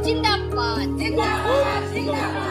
जिंदाबाद जिंदाबाद जिंदाबाद।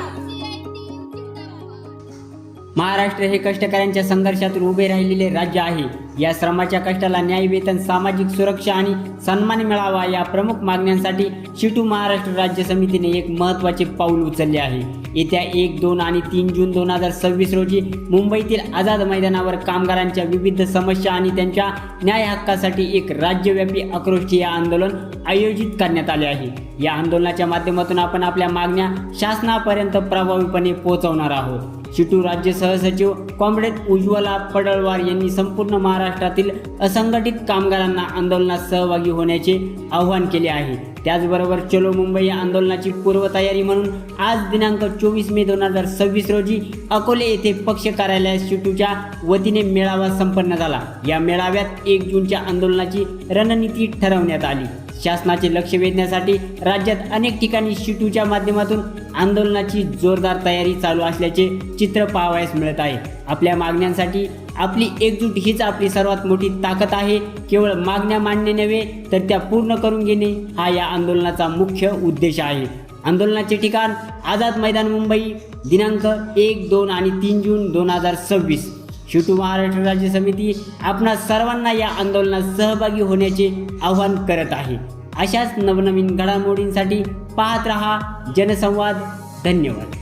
महाराष्ट्र हे कष्टकऱ्यांच्या संघर्षातून उभे राहिलेले राज्य आहे। या श्रमाच्या कष्टाला न्याय, वेतन, सामाजिक सुरक्षा आणि सन्मान मिळावा या प्रमुख मागण्यांसाठी शिटू महाराष्ट्र राज्य समितीने एक महत्त्वाचे पाऊल उचलले आहे। येत्या 1, 2 आणि 3 जून 2026 रोजी मुंबईतील आझाद मैदानावर कामगारांच्या विविध समस्या आणि त्यांच्या न्याय हक्कासाठी एक राज्यव्यापी आक्रोशीय आंदोलन आयोजित करण्यात आले आहे। या आंदोलनाच्या माध्यमातून आपण आपल्या मागण्या शासनापर्यंत प्रभावीपणे पोहोचवणार आहोत। शिटू राज्य सहसचिव कॉम्रेड उज्ज्वला पडळवार यांनी संपूर्ण महाराष्ट्रातील असंघटित कामगारांना आंदोलनात सहभागी होण्याचे आवाहन केले आहे। त्याचबरोबर चलो मुंबई आंदोलनाची पूर्वतयारी म्हणून आज दिनांक 24 मे 2026 रोजी अकोले येथे पक्ष कार्यालयात शिटूच्या वतीने मेळावा संपन्न झाला। या मेळाव्यात 1 जूनच्या आंदोलनाची रणनीती ठरवण्यात आली। शासनाचे लक्ष वेधण्यासाठी राज्यात अनेक ठिकाणी शिटूच्या माध्यमातून आंदोलनाची जोरदार तयारी चालू असल्याचे चित्र पाहावयास मिळत आहे। आपल्या मागण्यांसाठी आपली एकजूट हीच आपली सर्वात मोठी ताकद आहे। केवळ मागण्या मांडणे नव्हे तर त्या पूर्ण करून घेणे हा या आंदोलनाचा मुख्य उद्देश आहे। आंदोलनाचे ठिकाण आझाद मैदान मुंबई, दिनांक 1, 2 आणि 3 जून 2026। शिटू महाराष्ट्र राज्य समिती आपणा सर्वांना या आंदोलनात सहभागी होण्याचे आवाहन करत आहे। अशाच नवनवीन घडामोडींसाठी पाहत रहा जनसंवाद। धन्यवाद।